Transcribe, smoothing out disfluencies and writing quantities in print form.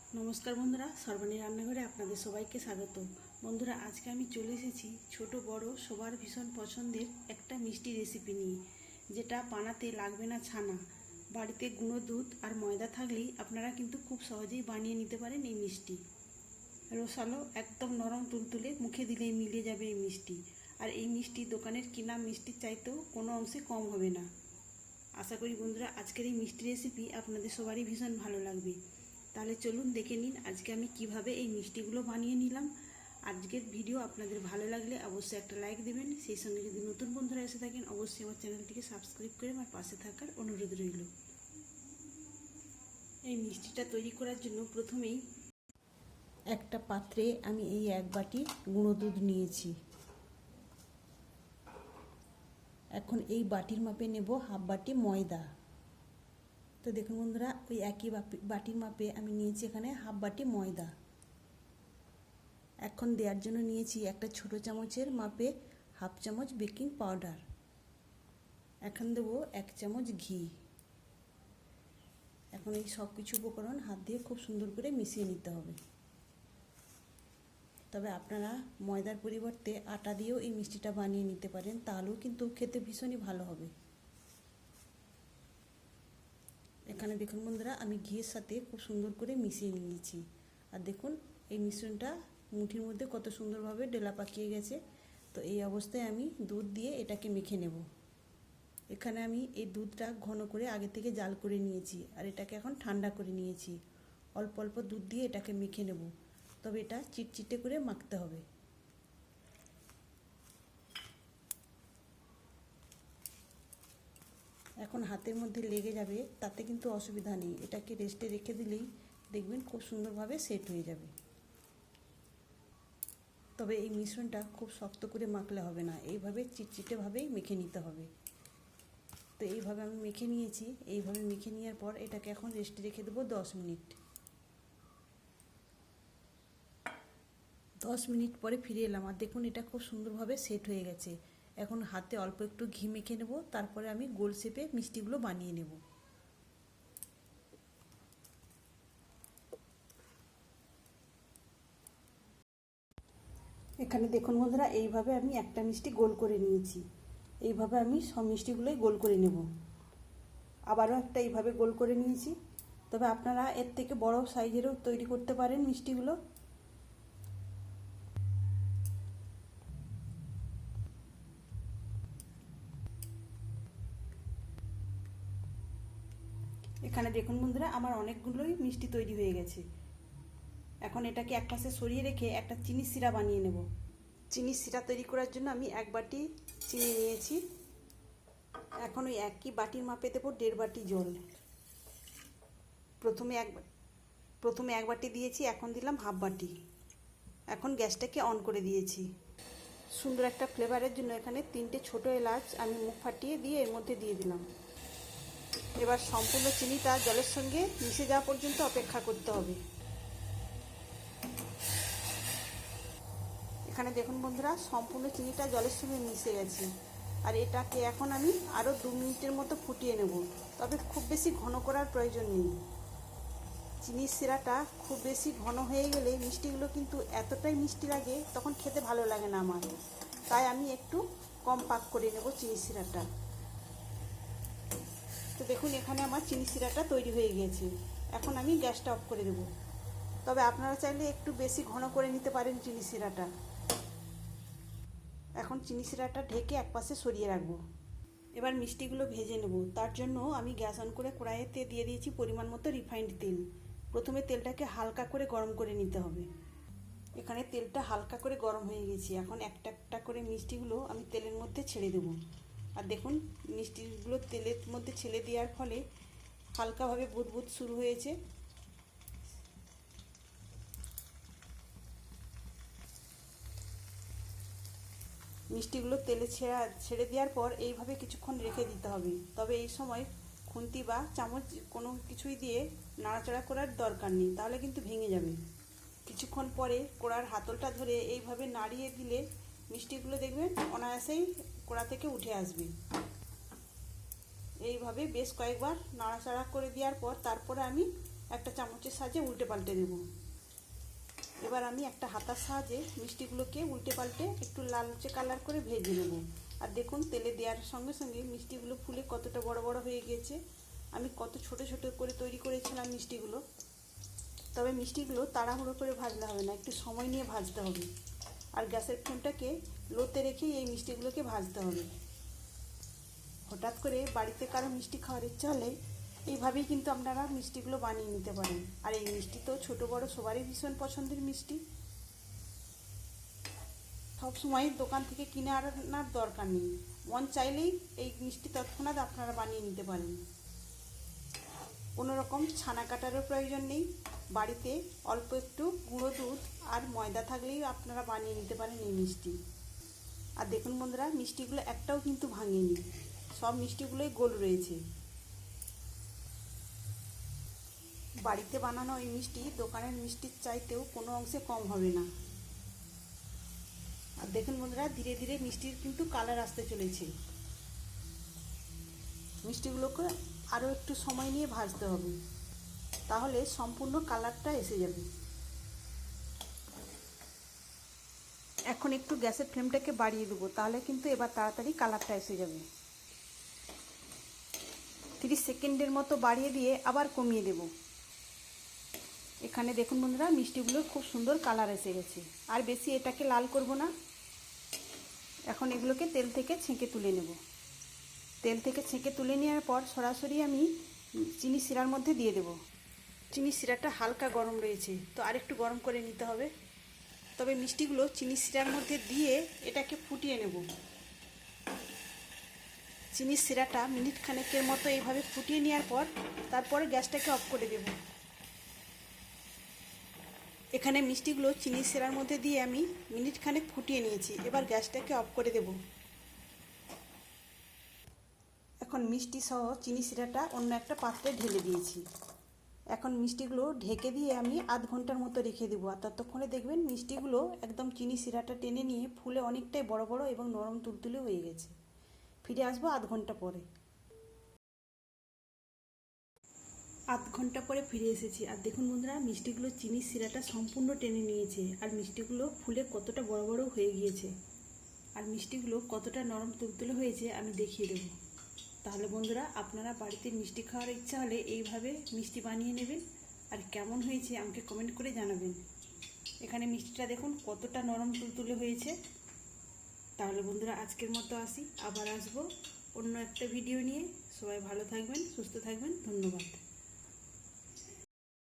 নমস্কার বন্ধুরা, সর্বাণী রান্নাঘরে আপনাদের সবাইকে স্বাগত। বন্ধুরা, আজকে আমি চলে এসেছি ছোট বড় সবার ভীষণ পছন্দের একটা মিষ্টি রেসিপি নিয়ে, যেটা বানাতে লাগবে না ছানা। বাড়িতে গুঁড়ো দুধ আর ময়দা থাকলেই আপনারা কিন্তু খুব সহজেই বানিয়ে নিতে পারেন এই মিষ্টি। রসালো, একদম নরম তুলতুলে, মুখে দিলেই মিলে যাবে এই মিষ্টি। আর এই মিষ্টি দোকানের কিনা মিষ্টির চাইতেও কোনো অংশে কম হবে না। আশা করি বন্ধুরা আজকের এই মিষ্টি রেসিপি আপনাদের সবারই ভীষণ ভালো লাগবে। তাহলে চলুন দেখে নিন আজকে আমি কিভাবে এই মিষ্টিগুলো বানিয়ে নিলাম। আজকের ভিডিও আপনাদের ভালো লাগলে অবশ্যই একটা লাইক দেবেন। সেই সঙ্গে যদি নতুন বন্ধুরা এসে থাকেন অবশ্যই আমার চ্যানেলটিকে সাবস্ক্রাইব করে আমার পাশে থাকার অনুরোধ রইল। এই মিষ্টিটা তৈরি করার জন্য প্রথমেই একটা পাত্রে আমি এই 1 বাটি গুঁড়ো দুধ নিয়েছি। এখন এই বাটির মাপে নেব হাফ বাটি ময়দা। তো দেখুন বন্ধুরা, ওই একই বাটির মাপে আমি নিয়েছি এখানে হাফ বাটি ময়দা। এখন দেওয়ার জন্য নিয়েছি একটা ছোট চামচের মাপে হাফ চামচ বেকিং পাউডার। এখন দেবো 1 চামচ ঘি। এখন এই সব কিছু উপকরণ হাত দিয়ে খুব সুন্দর করে মিশিয়ে নিতে হবে। তবে আপনারা ময়দার পরিবর্তে আটা দিয়েও এই মিষ্টিটা বানিয়ে নিতে পারেন, তাহলেও কিন্তু খেতে ভীষণই ভালো হবে। এখানে দেখুন বন্ধুরা, আমি ঘিয়ের সাথে খুব সুন্দর করে মিশিয়ে নিয়েছি। আর দেখুন এই মিশ্রণটা মুঠির মধ্যে কত সুন্দরভাবে ডেলা পাকিয়ে গেছে। তো এই অবস্থায় আমি দুধ দিয়ে এটাকে মেখে নেব। এখানে আমি এই দুধটা ঘন করে আগে থেকে জাল করে নিয়েছি, আর এটাকে এখন ঠান্ডা করে নিয়েছি। অল্প অল্প দুধ দিয়ে এটাকে মেখে নেব, তবে এটা চিটচিটে করে মাখতে হবে। এখন হাতের মধ্যে লেগে যাবে, তাতে কিন্তু অসুবিধা নেই। এটাকে রেস্টে রেখে দিলেই দেখবেন খুব সুন্দরভাবে সেট হয়ে যাবে। তবে এই মিশ্রণটা খুব শক্ত করে মাখলে হবে না, এইভাবে চিটচিটেভাবেই মেখে নিতে হবে। তো এইভাবে আমি মেখে নিয়েছি। এইভাবে মেখে নেওয়ার পর এটাকে এখন রেস্টে রেখে দেবো 10 মিনিট। 10 মিনিট পরে ফিরে এলাম, আর দেখুন এটা খুব সুন্দরভাবে সেট হয়ে গেছে। এখন হাতে অল্প একটু ঘি মেখে নেব, তারপরে আমি গোল শেপে মিষ্টিগুলো বানিয়ে নেব। এখানে দেখুন বন্ধুরা, এইভাবে আমি একটা মিষ্টি গোল করে নিয়েছি। এইভাবে আমি সব মিষ্টিগুলোই গোল করে নেব। আবারও একটা এইভাবে গোল করে নিয়েছি। তবে আপনারা এর থেকে বড় সাইজেরও তৈরি করতে পারেন মিষ্টিগুলো। এখানে দেখুন বন্ধুরা, আমার অনেকগুলোই মিষ্টি তৈরি হয়ে গেছে। এখন এটাকে একপাশে সরিয়ে রেখে একটা চিনির সিরা বানিয়ে নেব। চিনির সিরা তৈরি করার জন্য আমি 1 বাটি চিনি নিয়েছি। এখন ওই একই বাটির মাপে দেবো 1.5 বাটি জল। প্রথমে এক বাটি দিয়েছি, এখন দিলাম হাফ বাটি। এখন গ্যাসটাকে অন করে দিয়েছি। সুন্দর একটা ফ্লেভারের জন্য এখানে 3টে ছোট এলাচ আমি মুখ ফাটিয়ে দিয়ে এর মধ্যে দিয়ে দিলাম। এবার সম্পূর্ণ চিনিটা জলের সঙ্গে মিশে যাওয়া পর্যন্ত অপেক্ষা করতে হবে। এখানে দেখুন বন্ধুরা, সম্পূর্ণ চিনিটা জলের সঙ্গে মিশে গেছে। আর এটাকে এখন আমি আরও 2 মিনিটের মতো ফুটিয়ে নেব। তবে খুব বেশি ঘন করার প্রয়োজন নেই। চিনির সিরাটা খুব বেশি ঘন হয়ে গেলে মিষ্টিগুলো কিন্তু এতটাই মিষ্টি লাগে, তখন খেতে ভালো লাগে না আমার। তাই আমি একটু কম পাক করে নেব চিনির সিরাটা। তো দেখুন এখানে আমার চিনি সিরাটা তৈরি হয়ে গিয়েছে। এখন আমি গ্যাসটা অফ করে দেব। তবে আপনারা চাইলে একটু বেশি ঘন করে নিতে পারেন চিনি সিরাটা। এখন চিনি সিরাটা ঢেকে একপাশে সরিয়ে রাখবো। এবার মিষ্টিগুলো ভেজে নেব। তার জন্য আমি গ্যাস অন করে কড়াইতে দিয়ে দিয়েছি পরিমাণ মতো রিফাইন্ড তেল। প্রথমে তেলটাকে হালকা করে গরম করে নিতে হবে। এখানে তেলটা হালকা করে গরম হয়ে গেছে। এখন একটা একটা করে মিষ্টিগুলো আমি তেলের মধ্যে ছেড়ে দেবো। আর দেখুন মিষ্টিগুলো তেলের মধ্যে ছেড়ে দেওয়ার ফলে হালকাভাবে বুদবুদ শুরু হয়েছে। মিষ্টিগুলো তেলে ছেড়ে দেওয়ার পর এইভাবে কিছুক্ষণ রেখে দিতে হবে। তবে এই সময় খুন্তি বা চামচ কোনো কিছুই দিয়ে নাড়াচাড়া করার দরকার নেই, তাহলে কিন্তু ভেঙে যাবে। কিছুক্ষণ পরে কড়ার হাতলটা ধরে এইভাবে নাড়িয়ে দিলে মিষ্টিগুলো দেখবেন অনায়াসেই কড়া থেকে উঠে আসবে। এইভাবে বেশ কয়েকবার নাড়াচাড়া করে দেওয়ার পর তারপরে আমি একটা চামচের সাহায্যে উল্টে পাল্টে দেব। এবার আমি একটা হাতার সাহায্যে মিষ্টিগুলোকে উল্টে পাল্টে একটু লালচে কালার করে ভেজে নেব। আর দেখুন তেলে দেওয়ার সঙ্গে সঙ্গে মিষ্টিগুলো ফুলে কতটা বড় বড় হয়ে গিয়েছে। আমি কত ছোট ছোট করে তৈরি করেছিলাম মিষ্টিগুলো। তবে মিষ্টিগুলো তাড়াহুড়ো করে ভাজলে হবে না, একটু সময় নিয়ে ভাজতে হবে। আর গ্যাসের ফ্লেমটাকে লোতে রেখেই এই মিষ্টিগুলোকে ভাজতে হবে। হঠাৎ করে বাড়িতে কারো মিষ্টি খাওয়ার ইচ্ছা হলে এইভাবেই কিন্তু আপনারা মিষ্টিগুলো বানিয়ে নিতে পারেন। আর এই মিষ্টি তো ছোটো বড় সবারই ভীষণ পছন্দের মিষ্টি। সবসময় দোকান থেকে কিনে আনার দরকার নেই, মন চাইলেই এই মিষ্টি তৎক্ষণাৎ আপনারা বানিয়ে নিতে পারেন। কোনো রকম ছানা কাটারও প্রয়োজন নেই। বাড়িতে অল্প একটু গুঁড়ো দুধ আর ময়দা থাকলেই আপনারা বানিয়ে নিতে পারেন এই মিষ্টি। আর দেখুন বন্ধুরা, মিষ্টিগুলো একটাও কিন্তু ভাঙেনি, সব মিষ্টিগুলোই গোল রয়েছে। বাড়িতে বানানো এই মিষ্টি দোকানের মিষ্টির চাইতেও কোনো অংশে কম হবে না। আর দেখুন বন্ধুরা, ধীরে ধীরে মিষ্টির কিন্তু কালার আসতে চলেছে। মিষ্টিগুলোকে আরও একটু সময় নিয়ে ভাজতে হবে, তাহলে সম্পূর্ণ কালারটা এসে যাবে। এখন একটু গ্যাসের ফ্লেমটাকে বাড়িয়ে দেবো, তাহলে কিন্তু এবার তাড়াতাড়ি কালারটা এসে যাবে। 30 সেকেন্ডের মতো বাড়িয়ে দিয়ে আবার কমিয়ে দেব। এখানে দেখুন বন্ধুরা, মিষ্টিগুলোর খুব সুন্দর কালার এসে গেছে। আর বেশি এটাকে লাল করব না। এখন এগুলোকে তেল থেকে ছেঁকে তুলে নেব। তেল থেকে ছেঁকে তুলে নেওয়ার পর সরাসরি আমি চিনি শিরার মধ্যে দিয়ে দেব। চিনি শিরাটা হালকা গরম রয়েছে, তো আরেকটু গরম করে নিতে হবে। তবে মিষ্টিগুলো চিনি শিরার মধ্যে দিয়ে এটাকে ফুটিয়ে নেব। চিনির শিরাটা মিনিট খানেকের মতো এইভাবে ফুটিয়ে নেওয়ার পর তারপরে গ্যাসটাকে অফ করে দেব। এখানে মিষ্টিগুলো চিনির শিরার মধ্যে দিয়ে আমি মিনিট খানেক ফুটিয়ে নিয়েছি। এবার গ্যাসটাকে অফ করে দেব। এখন মিষ্টি সহ চিনি শিরাটা অন্য একটা পাত্রে ঢেলে দিয়েছি। এখন মিষ্টিগুলো ঢেকে দিয়ে আমি আধ ঘন্টার মতো রেখে দেবো। আর ততক্ষণে দেখবেন মিষ্টিগুলো একদম চিনি শিরাটা টেনে নিয়ে ফুলে অনেকটাই বড় বড় এবং নরম তুলতুলে হয়ে গেছে। ফিরে আসবো আধ ঘন্টা পরে। আধ ঘন্টা পরে ফিরে এসেছি। আর দেখুন বন্ধুরা, মিষ্টিগুলো চিনির শিরাটা সম্পূর্ণ টেনে নিয়েছে। আর মিষ্টিগুলো ফুলে কতটা বড় বড় হয়ে গিয়েছে। আর মিষ্টিগুলো কতটা নরম তুলতুলে হয়েছে আমি দেখিয়ে দেবো। তাহলে বন্ধুরা, আপনারা বাড়িতে মিষ্টি খাওয়ার ইচ্ছা হলে এইভাবে মিষ্টি বানিয়ে নেবেন। আর কেমন হয়েছে আমাকে কমেন্ট করে জানাবেন। এখানে মিষ্টিটা দেখুন কতটা নরম তুলতুলে হয়েছে। তাহলে বন্ধুরা, আজকের মতো আসি, আবার আসবো অন্য একটা ভিডিও নিয়ে। সবাই ভালো থাকবেন, সুস্থ থাকবেন। ধন্যবাদ।